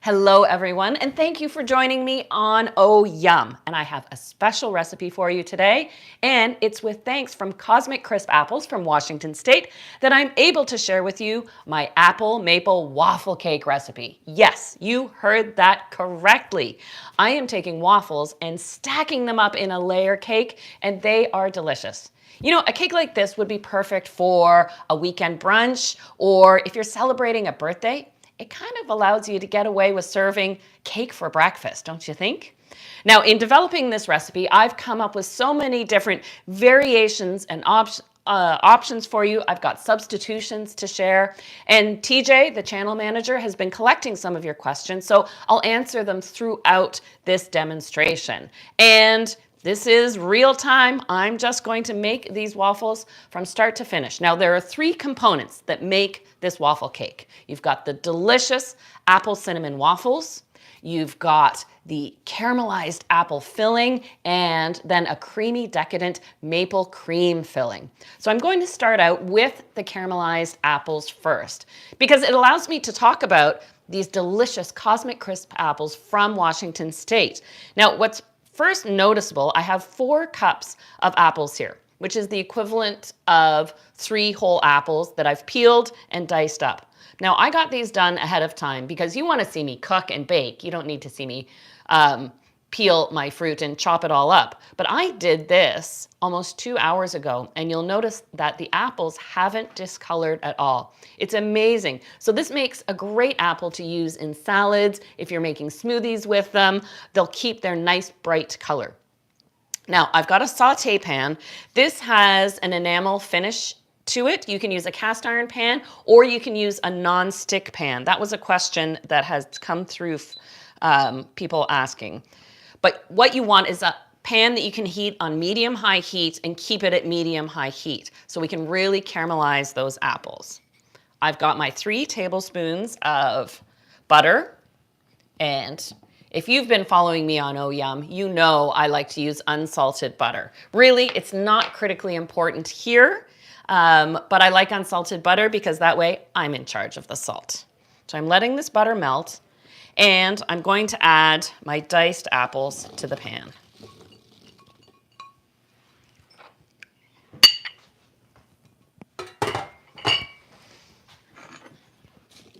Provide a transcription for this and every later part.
Hello everyone, and thank you for joining me on Oh Yum. And I have a special recipe for you today, and it's with thanks from Cosmic Crisp Apples from Washington State that I'm able to share with you my Apple Maple Waffle Cake recipe. Yes, you heard that correctly. I am taking waffles and stacking them up in a layer cake, and they are delicious. You know, a cake like this would be perfect for a weekend brunch, or if you're celebrating a birthday. It kind of allows you to get away with serving cake for breakfast, don't you think? Now, in developing this recipe, I've come up with so many different variations and options for you. I've got substitutions to share. And TJ, the channel manager, has been collecting some of your questions, so I'll answer them throughout this demonstration. And this is real time. I'm just going to make these waffles from start to finish. Now, there are three components that make this waffle cake. You've got the delicious apple cinnamon waffles, you've got the caramelized apple filling, and then a creamy, decadent maple cream filling. So I'm going to start out with the caramelized apples first, because it allows me to talk about these delicious Cosmic Crisp apples from Washington State. Now, what's first noticeable, I have 4 cups of apples here, which is the equivalent of 3 whole apples that I've peeled and diced up. Now, I got these done ahead of time because you want to see me cook and bake. You don't need to see me peel my fruit and chop it all up. But I did this almost 2 hours ago, and you'll notice that the apples haven't discolored at all. It's amazing. So this makes a great apple to use in salads. If you're making smoothies with them, they'll keep their nice bright color. Now, I've got a saute pan. This has an enamel finish to it. You can use a cast iron pan, or you can use a non-stick pan. That was a question that has come through people asking. But what you want is a pan that you can heat on medium-high heat and keep it at medium-high heat so we can really caramelize those apples. I've got my 3 tablespoons of butter, and if you've been following me on Oh Yum, you know I like to use unsalted butter. Really, it's not critically important here, but I like unsalted butter because that way I'm in charge of the salt. So I'm letting this butter melt, and I'm going to add my diced apples to the pan.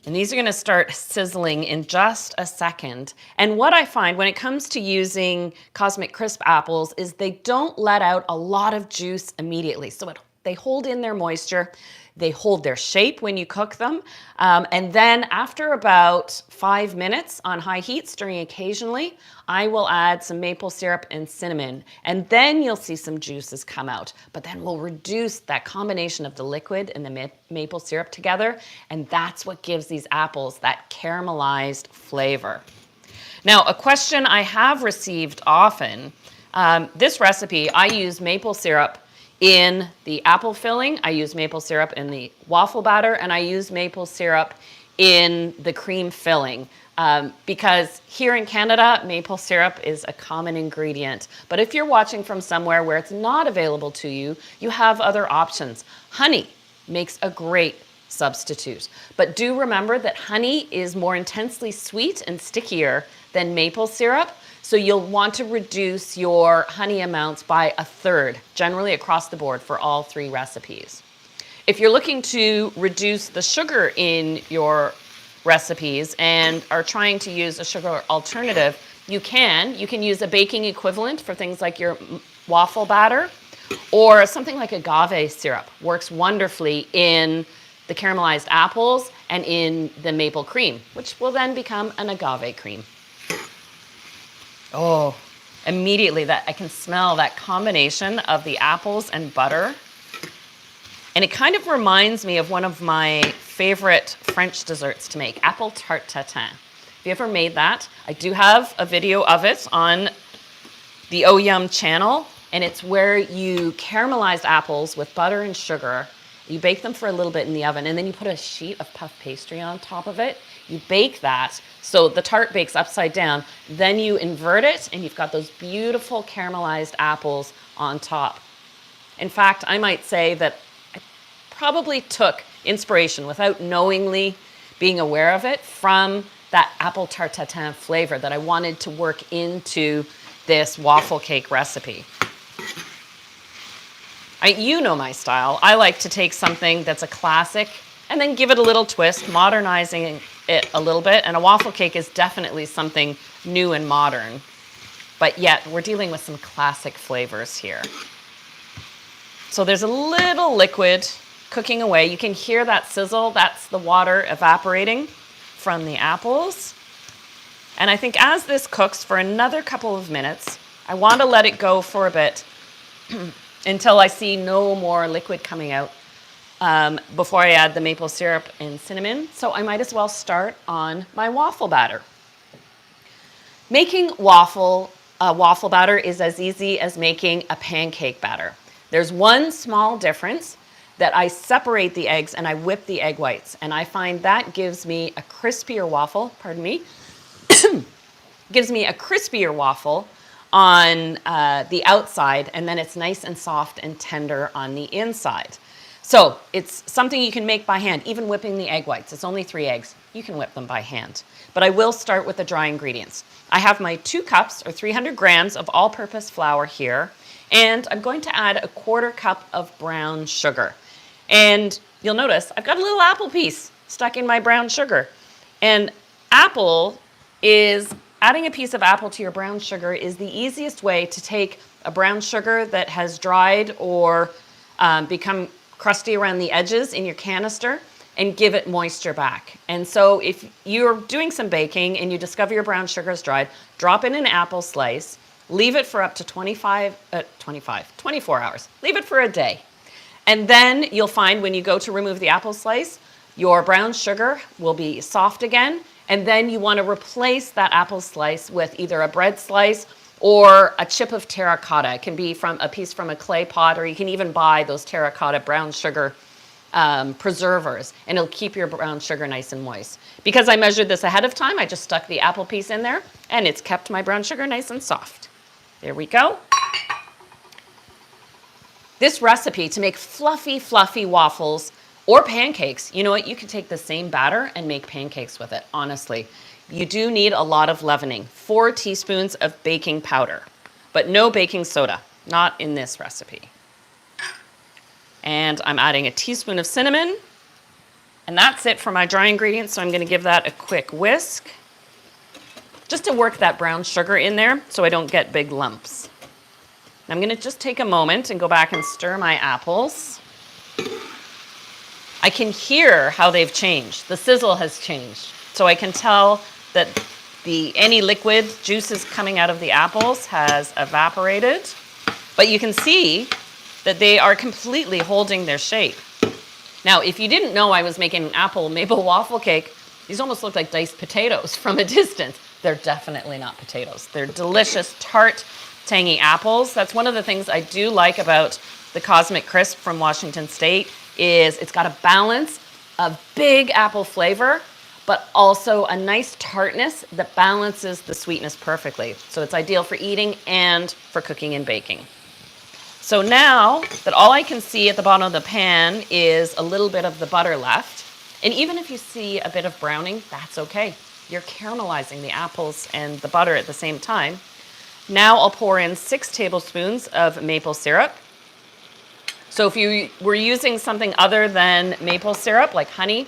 And these are going to start sizzling in just a second. And what I find when it comes to using Cosmic Crisp apples is they don't let out a lot of juice immediately. So they hold in their moisture, they hold their shape when you cook them, and then after about 5 minutes on high heat, stirring occasionally, I will add some maple syrup and cinnamon, and then you'll see some juices come out. But then we'll reduce that combination of the liquid and the maple syrup together, and that's what gives these apples that caramelized flavor. Now, a question I have received often, this recipe, I use maple syrup in the apple filling, I use maple syrup in the waffle batter, and I use maple syrup in the cream filling because here in Canada, maple syrup is a common ingredient. But if you're watching from somewhere where it's not available to you, you have other options. Honey makes a great substitute. But do remember that honey is more intensely sweet and stickier than maple syrup. So you'll want to reduce your honey amounts by 1/3, generally across the board for all 3 recipes. If you're looking to reduce the sugar in your recipes and are trying to use a sugar alternative, you can use a baking equivalent for things like your waffle batter, or something like agave syrup works wonderfully in the caramelized apples and in the maple cream, which will then become an agave cream. Oh, immediately I can smell that combination of the apples and butter. And it kind of reminds me of one of my favorite French desserts to make, apple tarte tatin. Have you ever made that? I do have a video of it on the Oh Yum channel, and it's where you caramelize apples with butter and sugar. You bake them for a little bit in the oven, and then you put a sheet of puff pastry on top of it. You bake that, so the tart bakes upside down. Then you invert it, and you've got those beautiful caramelized apples on top. In fact, I might say that I probably took inspiration without knowingly being aware of it from that apple tart tatin flavor that I wanted to work into this waffle cake recipe. You know my style. I like to take something that's a classic and then give it a little twist, modernizing it a little bit. And a waffle cake is definitely something new and modern, but yet we're dealing with some classic flavors here. So there's a little liquid cooking away. You can hear that sizzle. That's the water evaporating from the apples. And I think as this cooks for another couple of minutes, I want to let it go for a bit until I see no more liquid coming out before I add the maple syrup and cinnamon. So I might as well start on my waffle batter. Making waffle batter is as easy as making a pancake batter. There's one small difference, that I separate the eggs and I whip the egg whites. And I find that gives me a crispier waffle, pardon me, gives me a crispier waffle on the outside, and then it's nice and soft and tender on the inside. So it's something you can make by hand, even whipping the egg whites. It's only 3 eggs. You can whip them by hand. But I will start with the dry ingredients. I have my 2 cups or 300 grams of all-purpose flour here, and I'm going to add a 1/4 cup of brown sugar. And you'll notice I've got a little apple piece stuck in my brown sugar. And adding a piece of apple to your brown sugar is the easiest way to take a brown sugar that has dried or become crusty around the edges in your canister and give it moisture back. And so if you're doing some baking and you discover your brown sugar is dried, drop in an apple slice, leave it for up to 24 hours. Leave it for a day. And then you'll find when you go to remove the apple slice, your brown sugar will be soft again. And then you want to replace that apple slice with either a bread slice or a chip of terracotta. It can be from a piece from a clay pot, or you can even buy those terracotta brown sugar preservers, and it'll keep your brown sugar nice and moist. Because I measured this ahead of time, I just stuck the apple piece in there, and it's kept my brown sugar nice and soft. There we go. This recipe to make fluffy, fluffy waffles or pancakes, you know what? You can take the same batter and make pancakes with it, honestly. You do need a lot of leavening, 4 teaspoons of baking powder, but no baking soda, not in this recipe. And I'm adding a teaspoon of cinnamon, and that's it for my dry ingredients, so I'm gonna give that a quick whisk, just to work that brown sugar in there so I don't get big lumps. I'm going to just take a moment and go back and stir my apples. I can hear how they've changed. The sizzle has changed. So I can tell that any liquid juices coming out of the apples has evaporated. But you can see that they are completely holding their shape. Now, if you didn't know I was making an apple maple waffle cake, these almost look like diced potatoes from a distance. They're definitely not potatoes. They're delicious, tart, tangy apples. That's one of the things I do like about the Cosmic Crisp from Washington State is it's got a balance of big apple flavor, but also a nice tartness that balances the sweetness perfectly. So it's ideal for eating and for cooking and baking. So now that all I can see at the bottom of the pan is a little bit of the butter left, and even if you see a bit of browning, that's okay. You're caramelizing the apples and the butter at the same time. Now I'll pour in 6 tablespoons of maple syrup. So if you were using something other than maple syrup, like honey,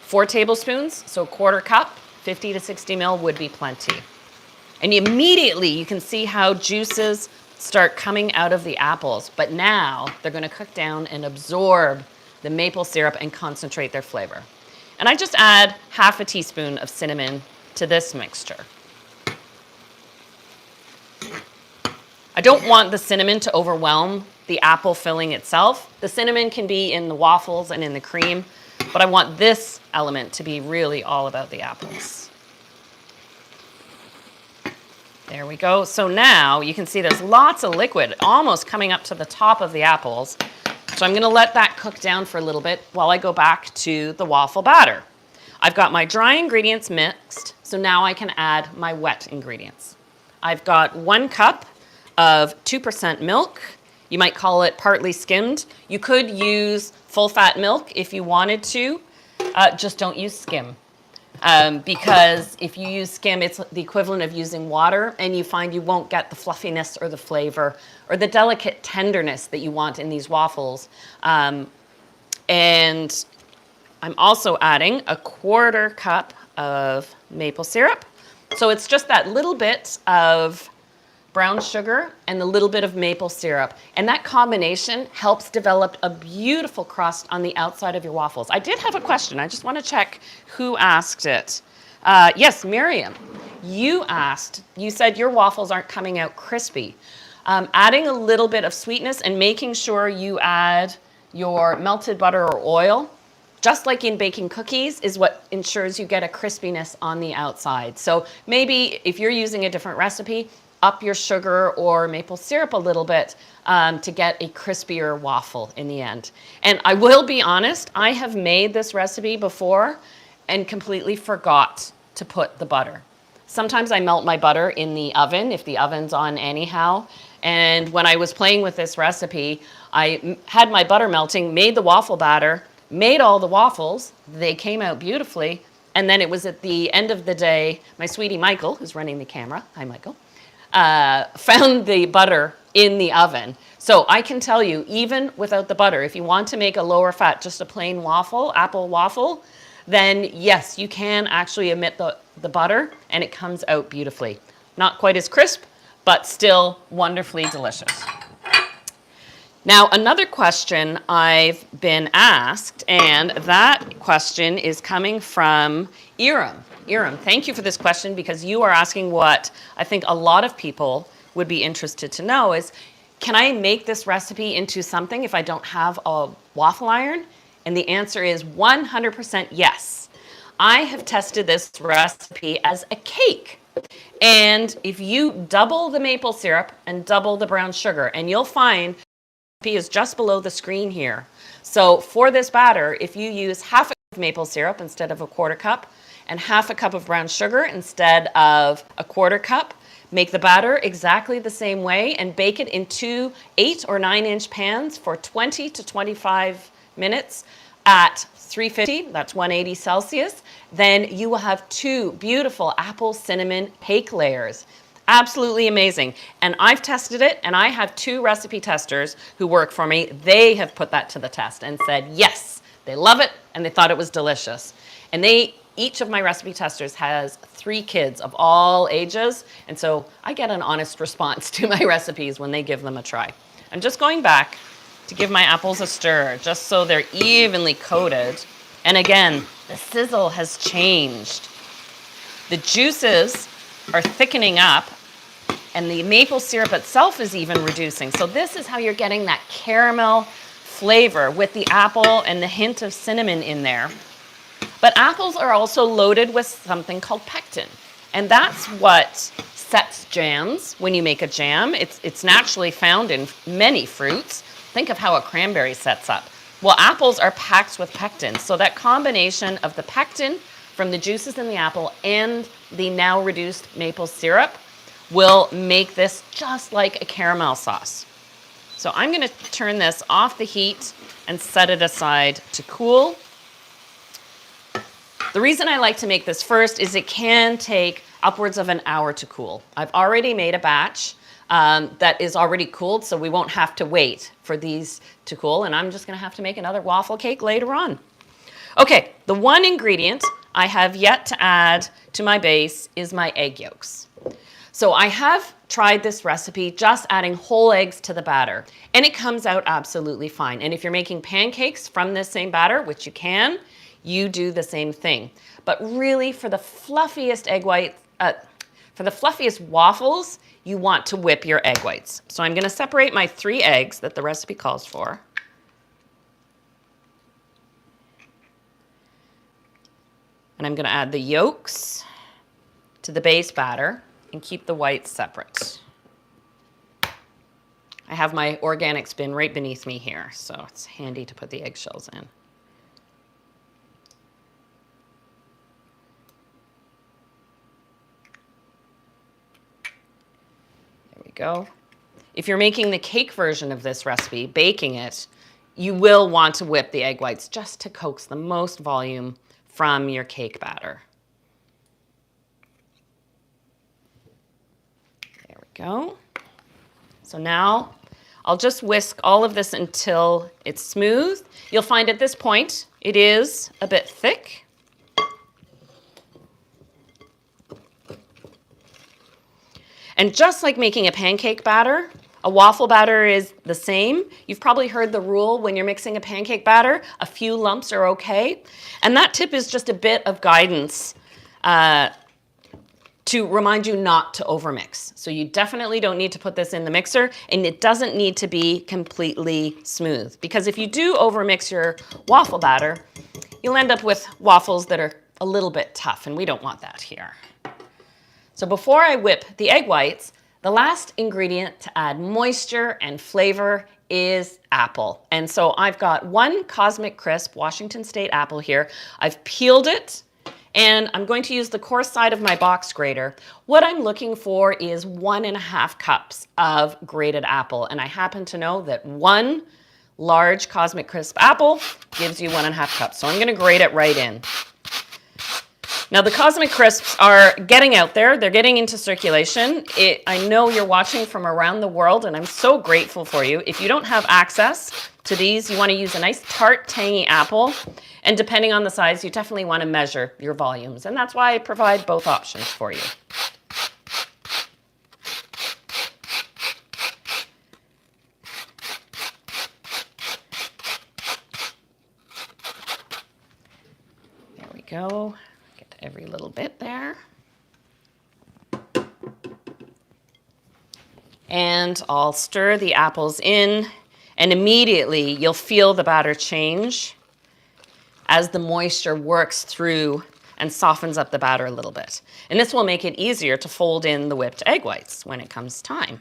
4 tablespoons, so 1/4 cup, 50 to 60 ml would be plenty. And immediately you can see how juices start coming out of the apples, but now they're going to cook down and absorb the maple syrup and concentrate their flavor. And I just add 1/2 teaspoon of cinnamon to this mixture. I don't want the cinnamon to overwhelm the apple filling itself. The cinnamon can be in the waffles and in the cream, but I want this element to be really all about the apples. There we go. So now you can see there's lots of liquid almost coming up to the top of the apples. So I'm going to let that cook down for a little bit while I go back to the waffle batter. I've got my dry ingredients mixed, so now I can add my wet ingredients. I've got 1 cup of 2% milk. You might call it partly skimmed. You could use full fat milk if you wanted to. Just don't use skim. because if you use skim, it's the equivalent of using water, and you find you won't get the fluffiness or the flavor or the delicate tenderness that you want in these waffles. And I'm also adding a 1/4 cup of maple syrup. So it's just that little bit of brown sugar and a little bit of maple syrup. And that combination helps develop a beautiful crust on the outside of your waffles. I did have a question. I just want to check who asked it. Yes, Miriam, you asked, you said your waffles aren't coming out crispy. Adding a little bit of sweetness and making sure you add your melted butter or oil, just like in baking cookies, is what ensures you get a crispiness on the outside. So maybe if you're using a different recipe, up your sugar or maple syrup a little bit to get a crispier waffle in the end. And I will be honest, I have made this recipe before and completely forgot to put the butter. Sometimes I melt my butter in the oven, if the oven's on anyhow. And when I was playing with this recipe, I had my butter melting, made the waffle batter, made all the waffles. They came out beautifully. And then it was at the end of the day, my sweetie Michael, who's running the camera, hi Michael, found the butter in the oven. So I can tell you, even without the butter, if you want to make a lower fat, just a plain waffle, apple waffle, then yes, you can actually omit the butter and it comes out beautifully. Not quite as crisp, but still wonderfully delicious. Now, another question I've been asked, and that question is coming from Iram. Iram, thank you for this question, because you are asking what I think a lot of people would be interested to know is, can I make this recipe into something if I don't have a waffle iron? And the answer is 100% yes. I have tested this recipe as a cake. And if you double the maple syrup and double the brown sugar, and you'll find the recipe is just below the screen here. So for this batter, if you use half a cup of maple syrup instead of a 1/4 cup, and half a cup of brown sugar instead of a 1/4 cup, make the batter exactly the same way and bake it in 2 8 or 9-inch pans for 20 to 25 minutes at 350, that's 180 Celsius. Then you will have 2 beautiful apple cinnamon cake layers. Absolutely amazing. And I've tested it, and I have 2 recipe testers who work for me. They have put that to the test and said, yes, they love it, and they thought it was delicious. And each of my recipe testers has 3 kids of all ages, and so I get an honest response to my recipes when they give them a try. I'm just going back to give my apples a stir, just so they're evenly coated. And again, the sizzle has changed. The juices are thickening up, and the maple syrup itself is even reducing. So this is how you're getting that caramel flavor with the apple and the hint of cinnamon in there. But apples are also loaded with something called pectin. And that's what sets jams when you make a jam. It's naturally found in many fruits. Think of how a cranberry sets up. Well, apples are packed with pectin. So that combination of the pectin from the juices in the apple and the now reduced maple syrup will make this just like a caramel sauce. So I'm going to turn this off the heat and set it aside to cool. The reason I like to make this first is it can take upwards of an hour to cool. I've already made a batch that is already cooled, so we won't have to wait for these to cool, and I'm just going to have to make another waffle cake later on. Okay, the one ingredient I have yet to add to my base is my egg yolks. So I have tried this recipe just adding whole eggs to the batter, and it comes out absolutely fine. And if you're making pancakes from this same batter, which you can, you do the same thing. But really, for the fluffiest for the fluffiest waffles, you want to whip your egg whites. So I'm going to separate my 3 eggs that the recipe calls for. And I'm going to add the yolks to the base batter and keep the whites separate. I have my organic spin right beneath me here, so it's handy to put the eggshells in. There we go. If you're making the cake version of this recipe, baking it, you will want to whip the egg whites just to coax the most volume from your cake batter. go. So now I'll just whisk all of this until it's smooth. You'll find at this point it is a bit thick. And just like making a pancake batter, a waffle batter is the same. You've probably heard the rule when you're mixing a pancake batter, a few lumps are okay. And that tip is just a bit of guidance to remind you not to overmix. So you definitely don't need to put this in the mixer, and it doesn't need to be completely smooth, because if you do overmix your waffle batter, you'll end up with waffles that are a little bit tough, and we don't want that here. So before I whip the egg whites, the last ingredient to add moisture and flavor is apple. And so I've got one Cosmic Crisp Washington State apple here. I've peeled it, and I'm going to use the coarse side of my box grater. What I'm looking for is 1.5 cups of grated apple. And I happen to know that one large Cosmic Crisp apple gives you 1.5 cups. So I'm gonna grate it right in. Now the Cosmic Crisps are getting out there. They're getting into circulation. I know you're watching from around the world, and I'm so grateful for you. If you don't have access to these, you want to use a nice tart, tangy apple. And depending on the size, you definitely want to measure your volumes. And that's why I provide both options for you. There we go. Get every little bit there. And I'll stir the apples in, and immediately you'll feel the batter change as the moisture works through and softens up the batter a little bit. And this will make it easier to fold in the whipped egg whites when it comes time.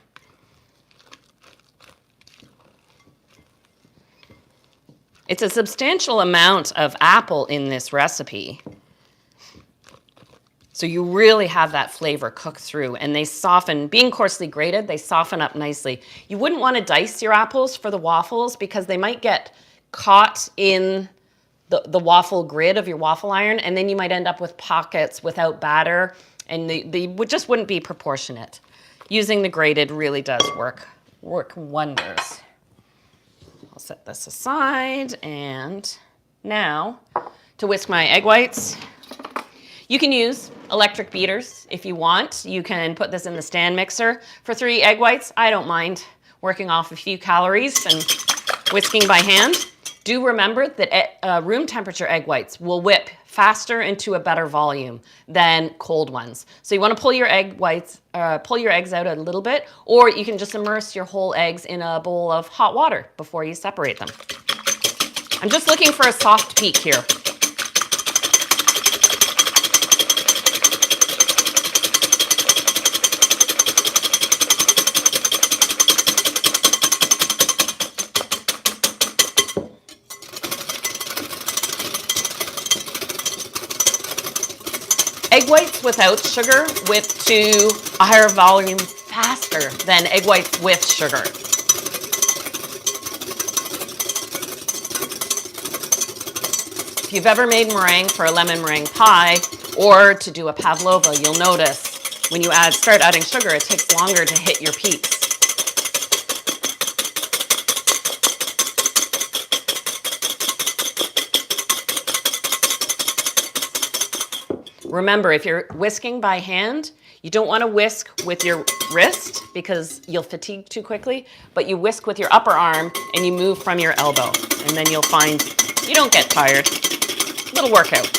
It's a substantial amount of apple in this recipe. So you really have that flavor cook through, and they soften. Being coarsely grated, they soften up nicely. You wouldn't want to dice your apples for the waffles because they might get caught in the waffle grid of your waffle iron, and then you might end up with pockets without batter, and they just wouldn't be proportionate. Using the grated really does work wonders. I'll set this aside, and now to whisk my egg whites. You can use electric beaters if you want. You can put this in the stand mixer. For 3 egg whites, I don't mind working off a few calories and whisking by hand. Do remember that room temperature egg whites will whip faster into a better volume than cold ones. So you want to pull your egg whites, pull your eggs out a little bit, or you can just immerse your whole eggs in a bowl of hot water before you separate them. I'm just looking for a soft peak here. Egg whites without sugar whip to a higher volume faster than egg whites with sugar. If you've ever made meringue for a lemon meringue pie or to do a pavlova, you'll notice when you start adding sugar, it takes longer to hit your peaks. Remember, if you're whisking by hand, you don't want to whisk with your wrist because you'll fatigue too quickly, but you whisk with your upper arm and you move from your elbow, and then you'll find you don't get tired. Little workout.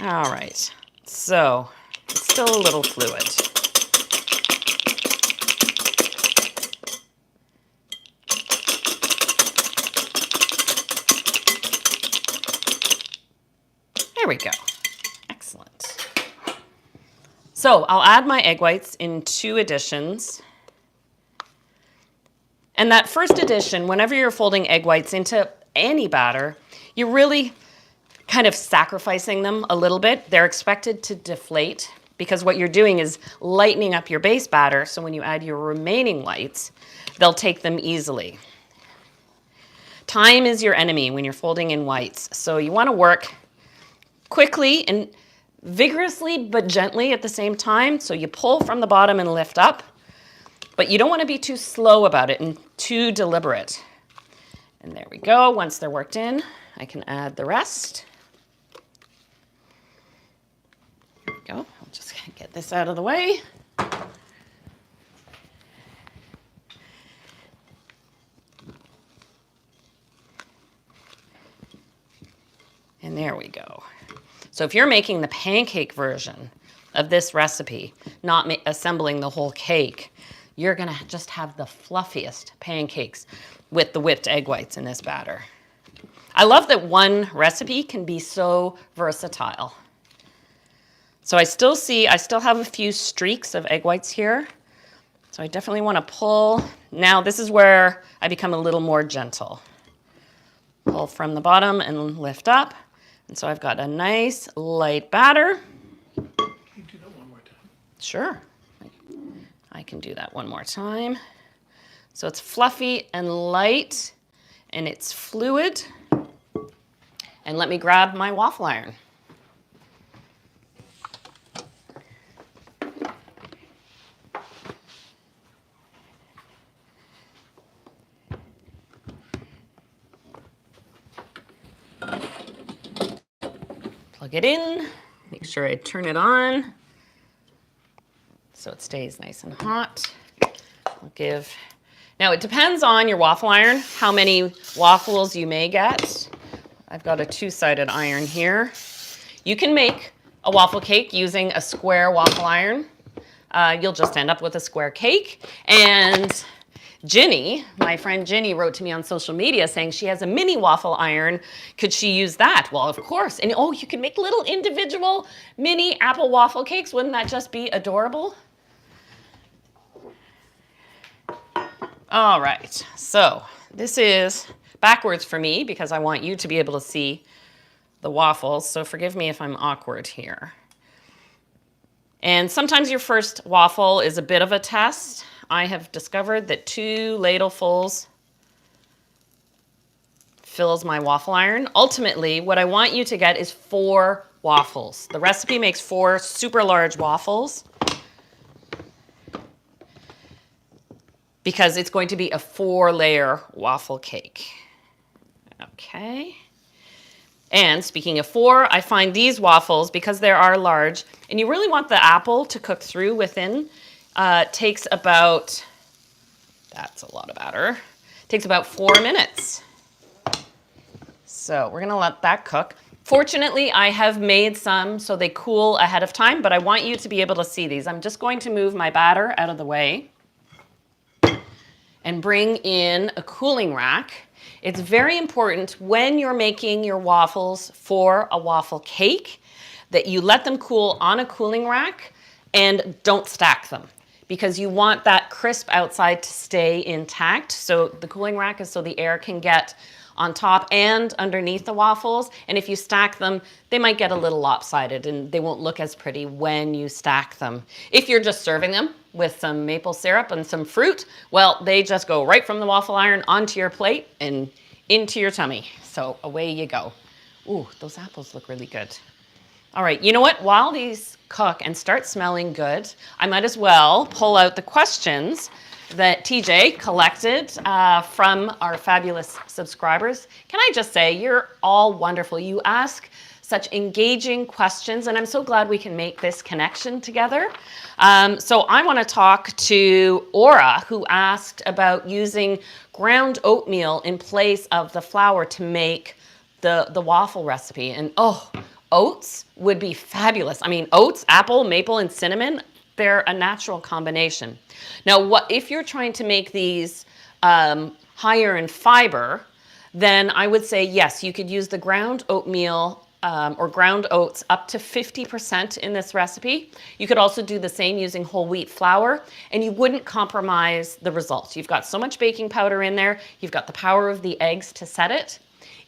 All right, so it's still a little fluid. There we go. Excellent. So I'll add my egg whites in 2 additions. And that first addition, whenever you're folding egg whites into any batter, you're really kind of sacrificing them a little bit. They're expected to deflate because what you're doing is lightening up your base batter, so when you add your remaining whites, they'll take them easily. Time is your enemy when you're folding in whites, so you want to work quickly, and vigorously but gently at the same time. So you pull from the bottom and lift up, but you don't want to be too slow about it and too deliberate. And there we go. Once they're worked in, I can add the rest. There we go. I'll just get this out of the way. And there we go. So if you're making the pancake version of this recipe, not assembling the whole cake, you're gonna just have the fluffiest pancakes with the whipped egg whites in this batter. I love that one recipe can be so versatile. So I still have a few streaks of egg whites here. So I definitely wanna pull. Now this is where I become a little more gentle. Pull from the bottom and lift up. And so I've got a nice light batter. Can you do that one more time? Sure. I can do that one more time. So it's fluffy and light and it's fluid. And let me grab my waffle iron. Plug it in, make sure I turn it on so it stays nice and hot. Now it depends on your waffle iron, how many waffles you may get. I've got a two-sided iron here. You can make a waffle cake using a square waffle iron. You'll just end up with a square cake. And Ginny, my friend Ginny, wrote to me on social media saying she has a mini waffle iron. Could she use that? Well, of course. And oh, you can make little individual mini apple waffle cakes. Wouldn't that just be adorable? All right, so this is backwards for me because I want you to be able to see the waffles. So forgive me if I'm awkward here. And sometimes your first waffle is a bit of a test. I have discovered that 2 ladlefuls fills my waffle iron. Ultimately, what I want you to get is 4 waffles. The recipe makes 4 super large waffles because it's going to be a 4-layer waffle cake. Okay. And speaking of 4, I find these waffles, because they are large, and you really want the apple to cook through within, takes about, that's a lot of batter, takes about 4 minutes. So we're gonna let that cook. Fortunately, I have made some so they cool ahead of time, but I want you to be able to see these. I'm just going to move my batter out of the way and bring in a cooling rack. It's very important when you're making your waffles for a waffle cake that you let them cool on a cooling rack and don't stack them, because you want that crisp outside to stay intact. So the cooling rack is so the air can get on top and underneath the waffles. And if you stack them, they might get a little lopsided and they won't look as pretty when you stack them. If you're just serving them with some maple syrup and some fruit, well, they just go right from the waffle iron onto your plate and into your tummy. So away you go. Ooh, those apples look really good. All right, you know what? While these cook and start smelling good, I might as well pull out the questions that TJ collected from our fabulous subscribers. Can I just say, you're all wonderful. You ask such engaging questions, and I'm so glad we can make this connection together. So I want to talk to Aura, who asked about using ground oatmeal in place of the flour to make the waffle recipe. And oh, oats would be fabulous. I mean, oats, apple, maple, and cinnamon, they're a natural combination. Now, if you're trying to make these higher in fiber, then I would say, yes, you could use the ground oatmeal or ground oats up to 50% in this recipe. You could also do the same using whole wheat flour, and you wouldn't compromise the results. You've got so much baking powder in there. You've got the power of the eggs to set it.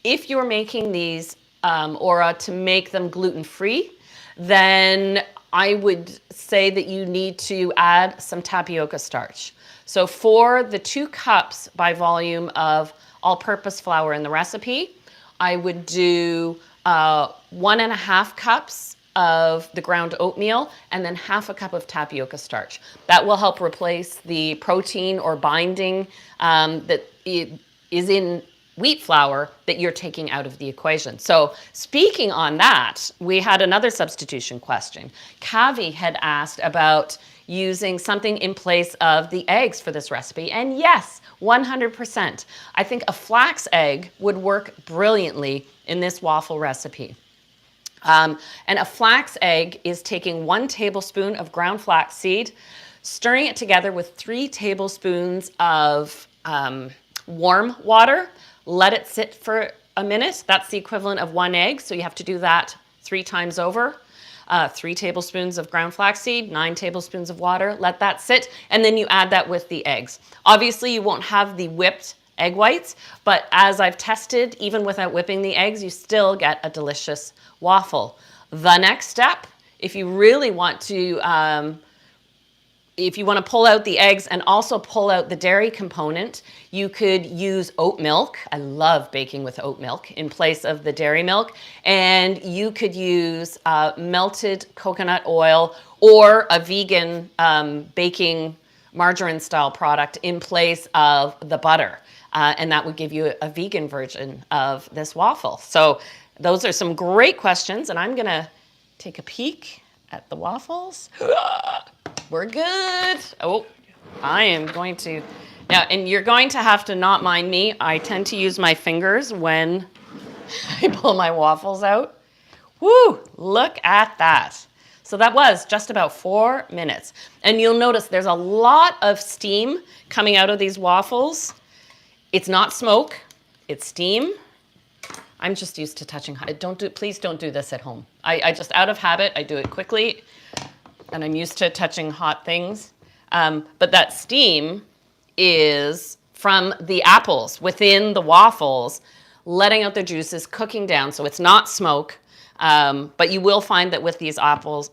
If you're making these Aura to make them gluten-free, then I would say that you need to add some tapioca starch. So for the 2 cups by volume of all-purpose flour in the recipe, I would do 1.5 cups of the ground oatmeal, and then half a cup of tapioca starch. That will help replace the protein or binding that is in wheat flour that you're taking out of the equation. So speaking on that, we had another substitution question. Kavi had asked about using something in place of the eggs for this recipe. And yes, 100%. I think a flax egg would work brilliantly in this waffle recipe. And a flax egg is taking 1 tablespoon of ground flax seed, stirring it together with 3 tablespoons of warm water. Let it sit for a minute. That's the equivalent of 1 egg, so you have to do that 3 times over. 3 tablespoons of ground flaxseed, 9 tablespoons of water. Let that sit, and then you add that with the eggs. Obviously, you won't have the whipped egg whites, but as I've tested, even without whipping the eggs, you still get a delicious waffle. The next step, if you really want to pull out the eggs and also pull out the dairy component, you could use oat milk. I love baking with oat milk in place of the dairy milk. And you could use melted coconut oil or a vegan baking margarine style product in place of the butter. And that would give you a vegan version of this waffle. So those are some great questions, and I'm gonna take a peek at the waffles. We're good. Oh, I am going to, now, and you're going to have to not mind me. I tend to use my fingers when I pull my waffles out. Woo, look at that. So that was just about 4 minutes. And you'll notice there's a lot of steam coming out of these waffles. It's not smoke, it's steam. I'm just used to touching hot. Please don't do this at home. I just, out of habit, I do it quickly. And I'm used to touching hot things. But that steam is from the apples within the waffles, letting out their juices, cooking down. So it's not smoke, but you will find that with these waffles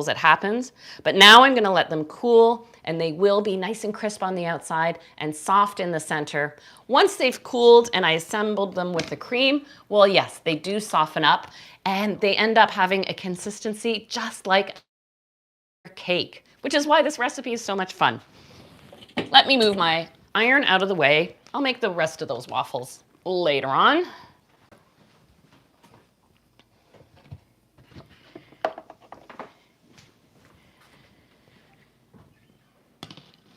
it happens. But now I'm gonna let them cool, and they will be nice and crisp on the outside and soft in the center. Once they've cooled and I assembled them with the cream, well, yes, they do soften up, and they end up having a consistency just like cake, which is why this recipe is so much fun. Let me move my iron out of the way. I'll make the rest of those waffles later on.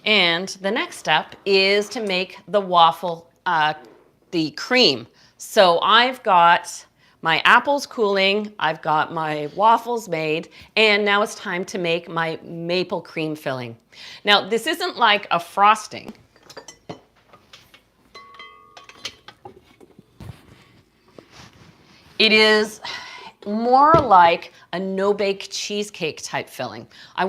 And the next step is to make the waffle, the cream. So I've got my apples cooling, I've got my waffles made, and now it's time to make my maple cream filling. Now, this isn't like a frosting. It is more like a no-bake cheesecake type filling. I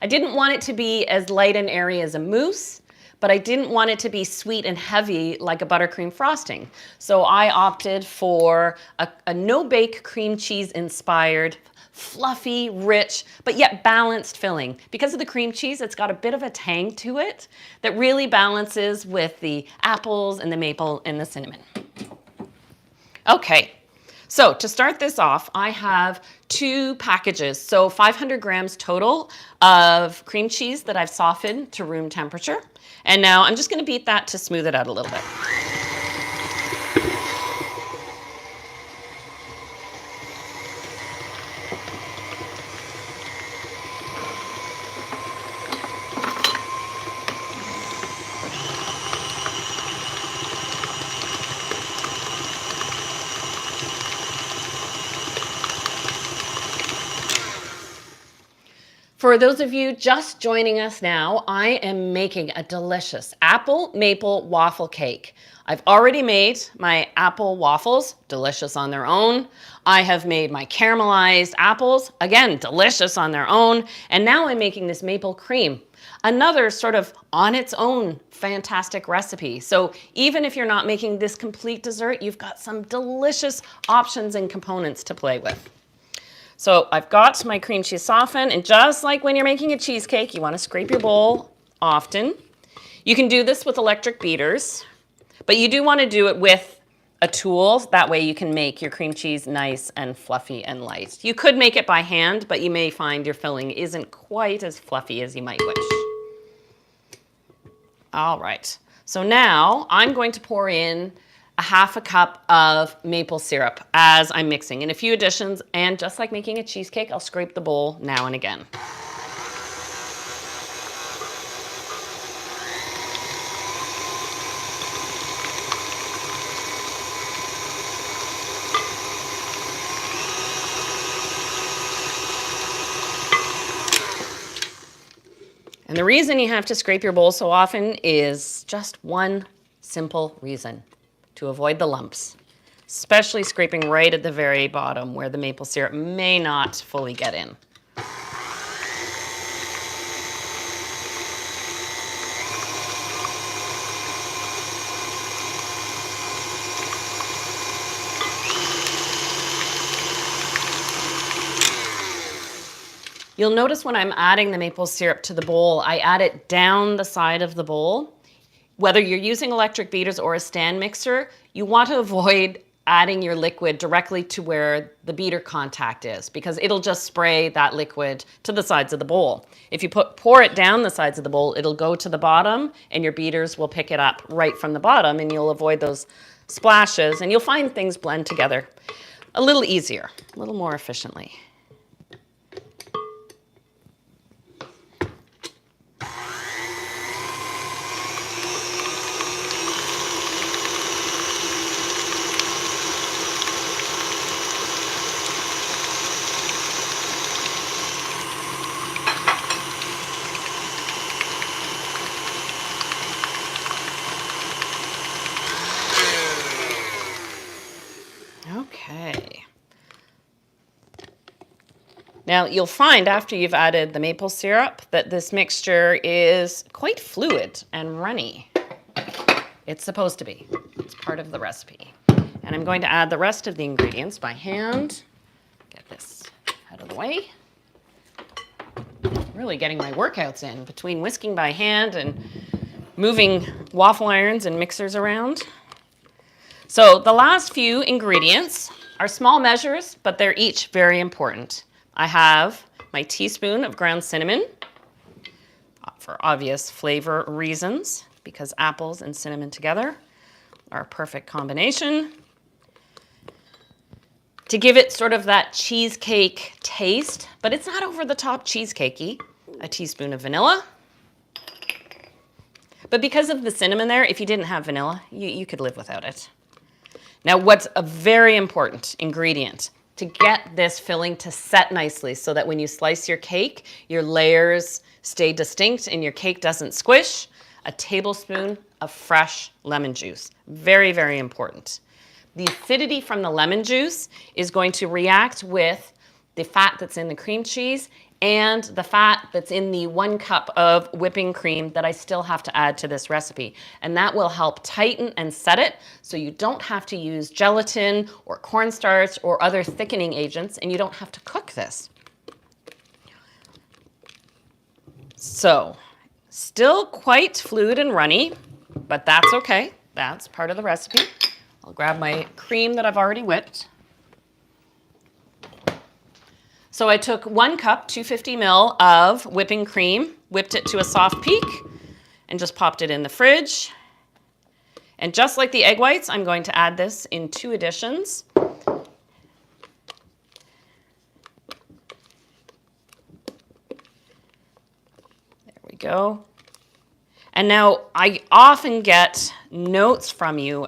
didn't want it to be as light and airy as a mousse, but I didn't want it to be sweet and heavy like a buttercream frosting. So I opted for a no-bake cream cheese inspired, fluffy, rich, but yet balanced filling. Because of the cream cheese, it's got a bit of a tang to it that really balances with the apples and the maple and the cinnamon. Okay. So to start this off, I have 2 packages, so 500 grams total of cream cheese that I've softened to room temperature. And now I'm just going to beat that to smooth it out a little bit. For those of you just joining us now, I am making a delicious apple maple waffle cake. I've already made my apple waffles, delicious on their own. I have made my caramelized apples, again, delicious on their own. And now I'm making this maple cream, another sort of on its own fantastic recipe. So even if you're not making this complete dessert, you've got some delicious options and components to play with. So I've got my cream cheese softened, and just like when you're making a cheesecake, you want to scrape your bowl often. You can do this with electric beaters, but you do want to do it with a tool. That way you can make your cream cheese nice and fluffy and light. You could make it by hand, but you may find your filling isn't quite as fluffy as you might wish. All right, so now I'm going to pour in a half a cup of maple syrup as I'm mixing in a few additions, and just like making a cheesecake, I'll scrape the bowl now and again. And the reason you have to scrape your bowl so often is just one simple reason: to avoid the lumps, especially scraping right at the very bottom where the maple syrup may not fully get in. You'll notice when I'm adding the maple syrup to the bowl, I add it down the side of the bowl. Whether you're using electric beaters or a stand mixer, you want to avoid adding your liquid directly to where the beater contact is, because it'll just spray that liquid to the sides of the bowl. If you pour it down the sides of the bowl, it'll go to the bottom and your beaters will pick it up right from the bottom, and you'll avoid those splashes and you'll find things blend together a little easier, a little more efficiently. Okay. Now you'll find after you've added the maple syrup that this mixture is quite fluid and runny. It's supposed to be. It's part of the recipe. And I'm going to add the rest of the ingredients by hand. Get this out of the way. Really getting my workouts in between whisking by hand and moving waffle irons and mixers around. So the last few ingredients are small measures, but they're each very important. I have my teaspoon of ground cinnamon, for obvious flavor reasons, because apples and cinnamon together are a perfect combination. To give it sort of that cheesecake taste, but it's not over the top cheesecakey, a teaspoon of vanilla. But because of the cinnamon there, if you didn't have vanilla, you could live without it. Now, what's a very important ingredient to get this filling to set nicely so that when you slice your cake, your layers stay distinct and your cake doesn't squish? A tablespoon of fresh lemon juice. Very, very important. The acidity from the lemon juice is going to react with the fat that's in the cream cheese and the fat that's in the 1 cup of whipping cream that I still have to add to this recipe. And that will help tighten and set it so you don't have to use gelatin or cornstarch or other thickening agents, and you don't have to cook this. So, still quite fluid and runny, but that's okay. That's part of the recipe. I'll grab my cream that I've already whipped. So I took 1 cup, 250 ml of whipping cream, whipped it to a soft peak, and just popped it in the fridge. And just like the egg whites, I'm going to add this in 2 additions. There we go. And now I often get notes from you,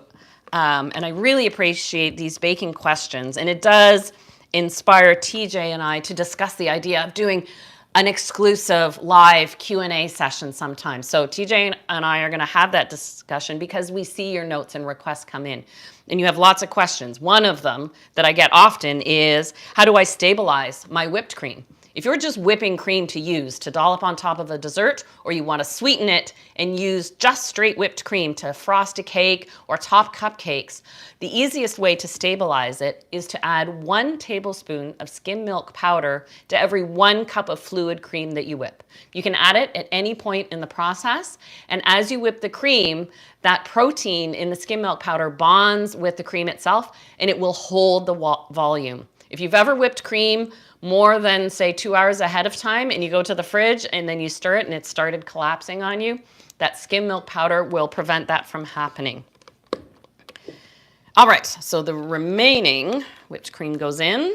and I really appreciate these baking questions, and it does inspire TJ and I to discuss the idea of doing an exclusive live Q&A session sometime. So TJ and I are going to have that discussion because we see your notes and requests come in. And you have lots of questions. One of them that I get often is, how do I stabilize my whipped cream? If you're just whipping cream to use to dollop on top of a dessert, or you want to sweeten it and use just straight whipped cream to frost a cake or top cupcakes, the easiest way to stabilize it is to add 1 tablespoon of skim milk powder to every 1 cup of fluid cream that you whip. You can add it at any point in the process, and as you whip the cream, that protein in the skim milk powder bonds with the cream itself, and it will hold the volume. If you've ever whipped cream more than, say, 2 hours ahead of time and you go to the fridge and then you stir it and it started collapsing on you, that skim milk powder will prevent that from happening. All right, so the remaining whipped cream goes in.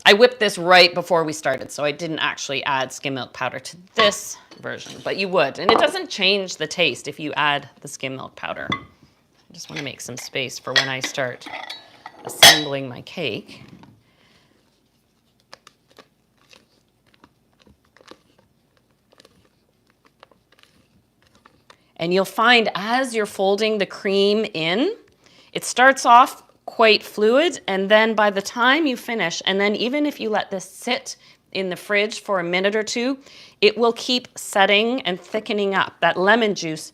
I whipped this right before we started, so I didn't actually add skim milk powder to this version, but you would. And it doesn't change the taste if you add the skim milk powder. I just want to make some space for when I start assembling my cake. And you'll find as you're folding the cream in, it starts off quite fluid, and then by the time you finish, and then even if you let this sit in the fridge for a minute or two, it will keep setting and thickening up. That lemon juice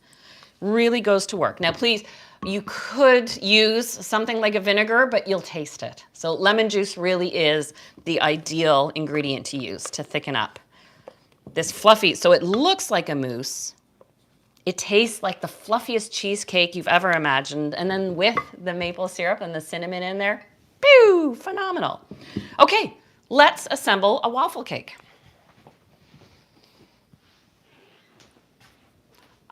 really goes to work. Now please, you could use something like a vinegar, but you'll taste it. So lemon juice really is the ideal ingredient to use to thicken up this fluffy. So it looks like a mousse. It tastes like the fluffiest cheesecake you've ever imagined. And then with the maple syrup and the cinnamon in there, pew, phenomenal. Okay, let's assemble a waffle cake.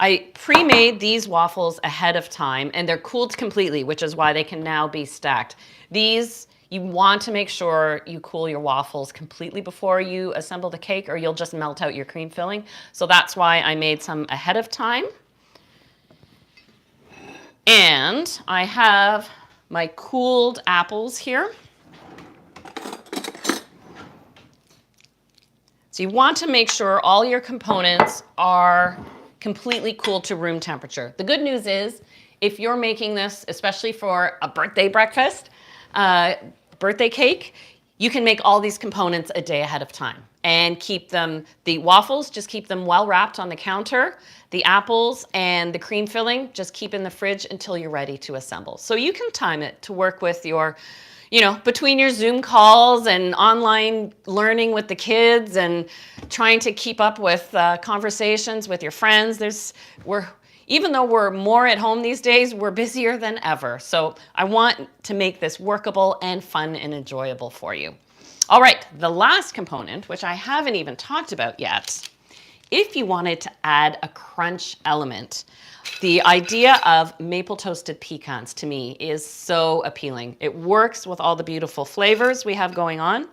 I pre-made these waffles ahead of time, and they're cooled completely, which is why they can now be stacked. These, you want to make sure you cool your waffles completely before you assemble the cake, or you'll just melt out your cream filling. So that's why I made some ahead of time. And I have my cooled apples here. So you want to make sure all your components are completely cooled to room temperature. The good news is, if you're making this, especially for a birthday breakfast, birthday cake, you can make all these components a day ahead of time and keep them, the waffles, just keep them well wrapped on the counter. The apples and the cream filling, just keep in the fridge until you're ready to assemble. So you can time it to work with your, between your Zoom calls and online learning with the kids and trying to keep up with conversations with your friends. Even though we're more at home these days, we're busier than ever. So I want to make this workable and fun and enjoyable for you. All right, the last component, which I haven't even talked about yet, if you wanted to add a crunch element, the idea of maple toasted pecans to me is so appealing. It works with all the beautiful flavors we have going on.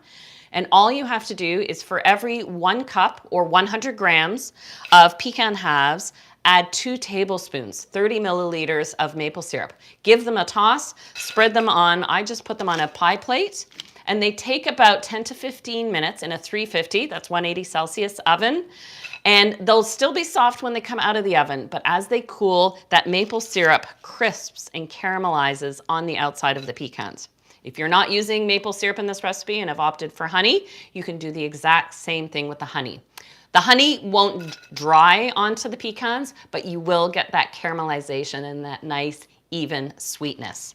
And all you have to do is for every 1 cup or 100 grams of pecan halves, add 2 tablespoons, 30 milliliters of maple syrup. Give them a toss, spread them on, I just put them on a pie plate, and they take about 10 to 15 minutes in a 350, that's 180 Celsius oven. And they'll still be soft when they come out of the oven, but as they cool, that maple syrup crisps and caramelizes on the outside of the pecans. If you're not using maple syrup in this recipe and have opted for honey, you can do the exact same thing with the honey. The honey won't dry onto the pecans, but you will get that caramelization and that nice, even sweetness.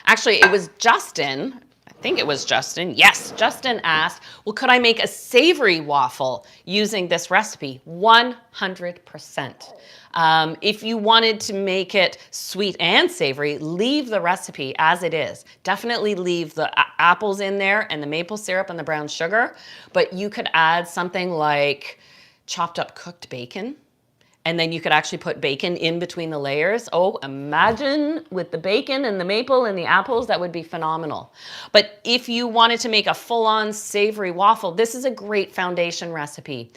Actually, it was Justin, I think it was Justin. Yes, Justin asked, well, could I make a savory waffle using this recipe? 100%. If you wanted to make it sweet and savory, leave the recipe as it is. Definitely leave the apples in there and the maple syrup and the brown sugar, but you could add something like chopped up cooked bacon. And then you could actually put bacon in between the layers. Oh, imagine with the bacon and the maple and the apples, that would be phenomenal. But if you wanted to make a full-on savory waffle, this is a great foundation recipe.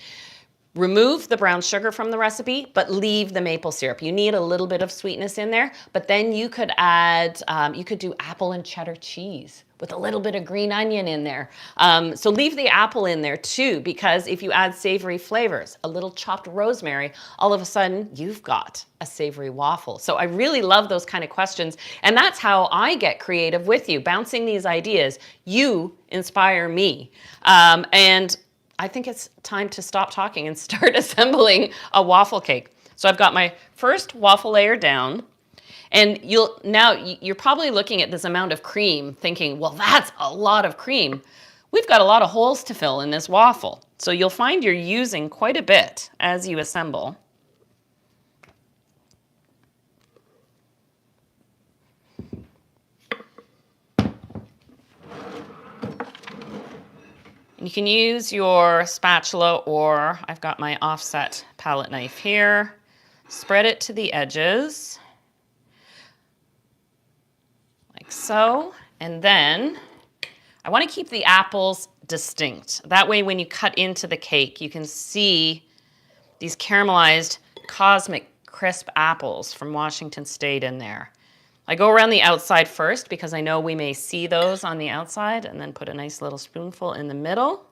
Remove the brown sugar from the recipe, but leave the maple syrup. You need a little bit of sweetness in there, but then you could add, you could do apple and cheddar cheese with a little bit of green onion in there. So leave the apple in there too, because if you add savory flavors, a little chopped rosemary, all of a sudden you've got a savory waffle. So I really love those kind of questions. And that's how I get creative with you, bouncing these ideas. You inspire me. And I think it's time to stop talking and start assembling a waffle cake. So I've got my first waffle layer down, and you're probably looking at this amount of cream thinking, well, that's a lot of cream. We've got a lot of holes to fill in this waffle. So you'll find you're using quite a bit as you assemble. You can use your spatula, or I've got my offset palette knife here. Spread it to the edges, like so. And then I want to keep the apples distinct. That way when you cut into the cake, you can see these caramelized cosmic crisp apples from Washington State in there. I go around the outside first because I know we may see those on the outside, and then put a nice little spoonful in the middle.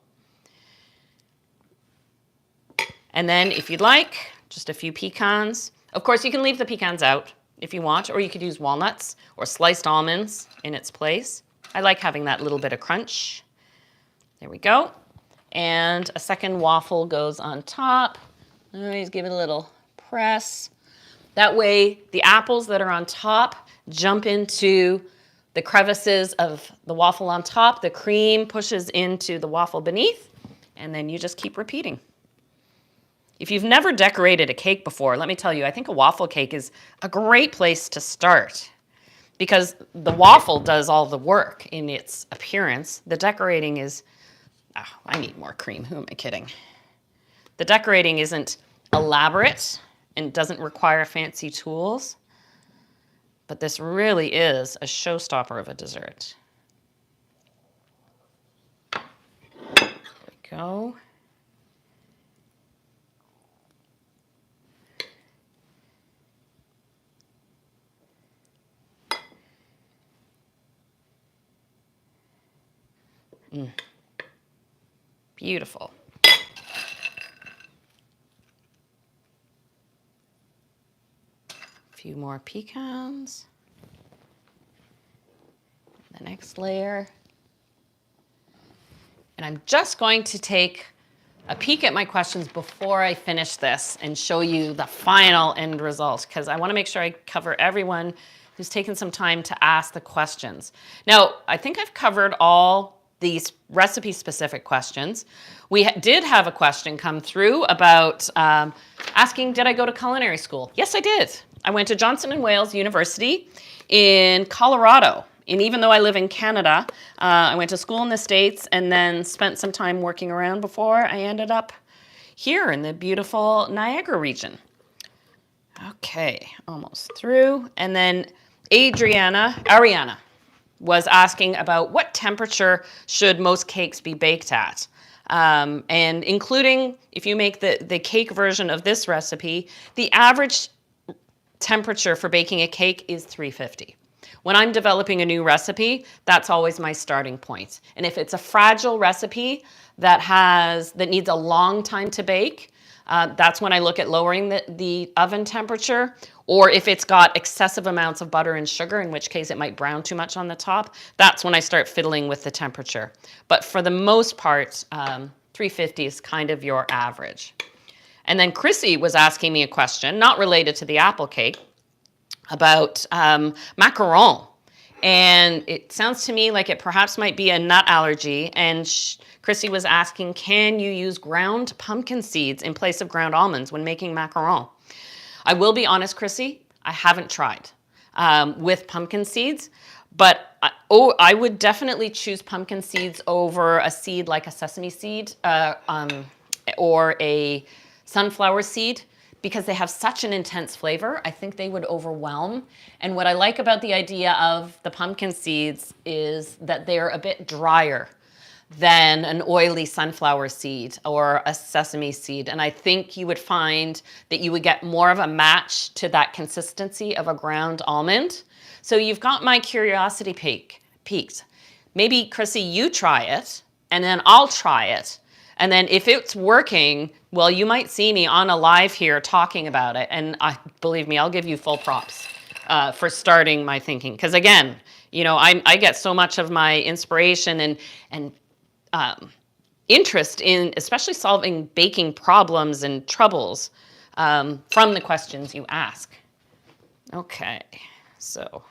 And then if you'd like, just a few pecans. Of course, you can leave the pecans out if you want, or you could use walnuts or sliced almonds in its place. I like having that little bit of crunch. There we go. And a second waffle goes on top. Always give it a little press. That way, the apples that are on top jump into the crevices of the waffle on top. The cream pushes into the waffle beneath, and then you just keep repeating. If you've never decorated a cake before, let me tell you, I think a waffle cake is a great place to start, because the waffle does all the work in its appearance. The decorating is, oh, I need more cream. Who am I kidding? The decorating isn't elaborate and doesn't require fancy tools, but this really is a showstopper of a dessert. There we go. Beautiful. A few more pecans. The next layer. And I'm just going to take a peek at my questions before I finish this and show you the final end result, because I want to make sure I cover everyone who's taken some time to ask the questions. Now, I think I've covered all these recipe-specific questions. We did have a question come through about asking, did I go to culinary school? Yes, I did. I went to Johnson & Wales University in Colorado. And even though I live in Canada, I went to school in the States and then spent some time working around before I ended up here in the beautiful Niagara region. Okay, almost through. And then Ariana was asking about what temperature should most cakes be baked at. And including, if you make the cake version of this recipe, the average temperature for baking a cake is 350. When I'm developing a new recipe, that's always my starting point. And if it's a fragile recipe that needs a long time to bake, that's when I look at lowering the oven temperature. Or if it's got excessive amounts of butter and sugar, in which case it might brown too much on the top, that's when I start fiddling with the temperature. But for the most part, 350 is kind of your average. And then Chrissy was asking me a question, not related to the apple cake, about macaron. And it sounds to me like it perhaps might be a nut allergy. And Chrissy was asking, can you use ground pumpkin seeds in place of ground almonds when making macaron? I will be honest, Chrissy, I haven't tried with pumpkin seeds, but I would definitely choose pumpkin seeds over a seed like a sesame seed or a sunflower seed, because they have such an intense flavor. I think they would overwhelm. And what I like about the idea of the pumpkin seeds is that they're a bit drier than an oily sunflower seed or a sesame seed. And I think you would find that you would get more of a match to that consistency of a ground almond. So you've got my curiosity peaks. Maybe, Chrissy, you try it, and then I'll try it. And then if it's working, well, you might see me on a live here talking about it. And believe me, I'll give you full props for starting my thinking. Because again, you know, I get so much of my inspiration and interest in especially solving baking problems and troubles from the questions you ask. Okay, so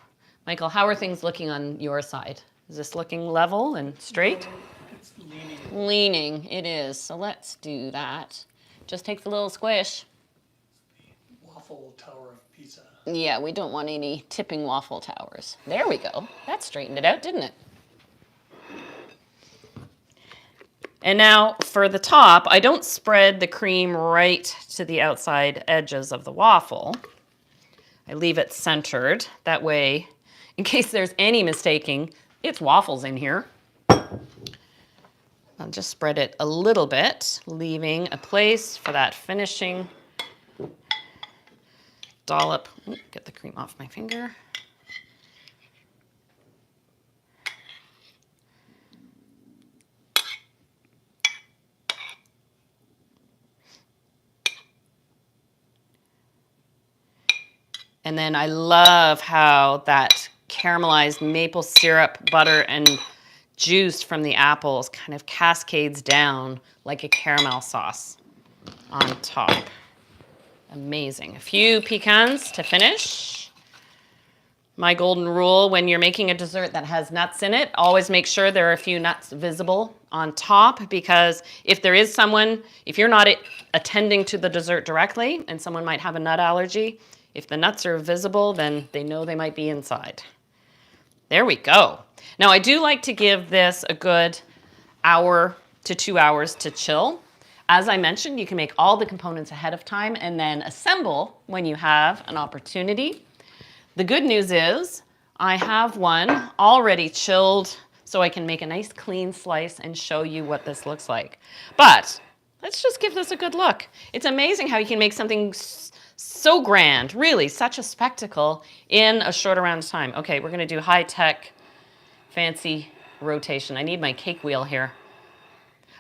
Michael, how are things looking on your side? Is this looking level and straight? It's leaning. Leaning, it is. So let's do that. Just take the little squish. Waffle tower of pizza. Yeah, we don't want any tipping waffle towers. There we go. That straightened it out, didn't it? And now for the top, I don't spread the cream right to the outside edges of the waffle. I leave it centered. That way, in case there's any mistaking, it's waffles in here. I'll just spread it a little bit, leaving a place for that finishing dollop. Ooh, get the cream off my finger. And then I love how that caramelized maple syrup, butter, and juice from the apples kind of cascades down like a caramel sauce on top. Amazing. A few pecans to finish. My golden rule when you're making a dessert that has nuts in it, always make sure there are a few nuts visible on top, because if there is someone, if you're not attending to the dessert directly and someone might have a nut allergy, if the nuts are visible, then they know they might be inside. There we go. Now I do like to give this a good hour to 2 hours to chill. As I mentioned, you can make all the components ahead of time and then assemble when you have an opportunity. The good news is I have one already chilled so I can make a nice clean slice and show you what this looks like. But let's just give this a good look. It's amazing how you can make something so grand, really such a spectacle in a short amount of time. Okay, we're gonna do high-tech, fancy rotation. I need my cake wheel here.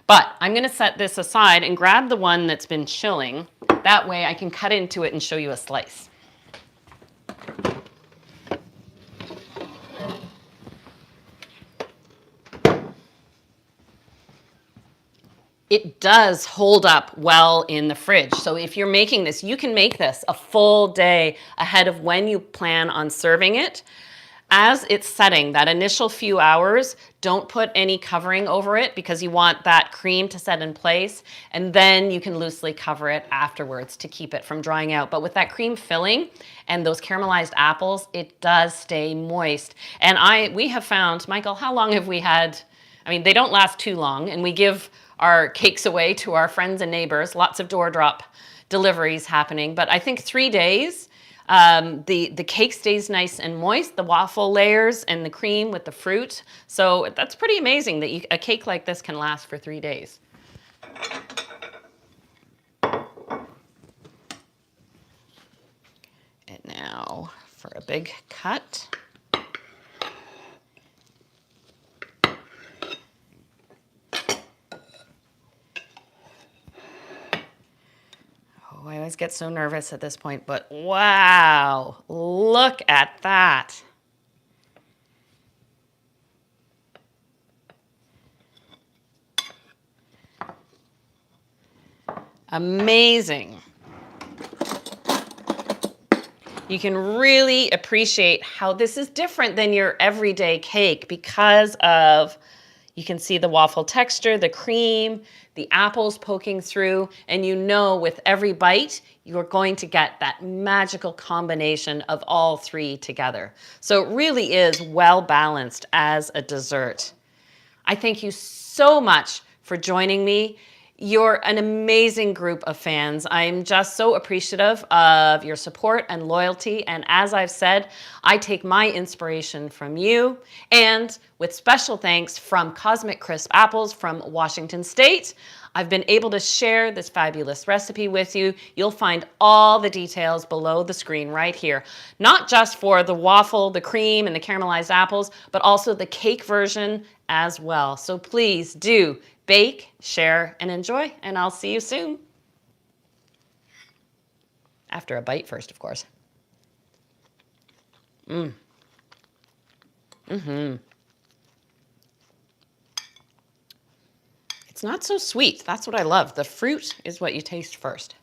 But I'm gonna set this aside and grab the one that's been chilling. That way I can cut into it and show you a slice. It does hold up well in the fridge. So if you're making this, you can make this a full day ahead of when you plan on serving it. As it's setting, that initial few hours, don't put any covering over it because you want that cream to set in place, and then you can loosely cover it afterwards to keep it from drying out. But with that cream filling and those caramelized apples, it does stay moist. And we have found, Michael, how long have we had? I mean, they don't last too long, and we give our cakes away to our friends and neighbors, lots of door drop deliveries happening. But I think 3 days, the cake stays nice and moist, the waffle layers and the cream with the fruit. So that's pretty amazing that a cake like this can last for 3 days. And now for a big cut. I always get so nervous at this point, but wow, look at that. Amazing. You can really appreciate how this is different than your everyday cake because of, you can see the waffle texture, the cream, the apples poking through, and you know with every bite, you're going to get that magical combination of all three together. So it really is well balanced as a dessert. I thank you so much for joining me. You're an amazing group of fans. I'm just so appreciative of your support and loyalty. And as I've said, I take my inspiration from you. And with special thanks from Cosmic Crisp Apples from Washington State, I've been able to share this fabulous recipe with you. You'll find all the details below the screen right here. Not just for the waffle, the cream, and the caramelized apples, but also the cake version as well. So please do bake, share, and enjoy, and I'll see you soon. After a bite first, of course. It's not so sweet. That's what I love. The fruit is what you taste first.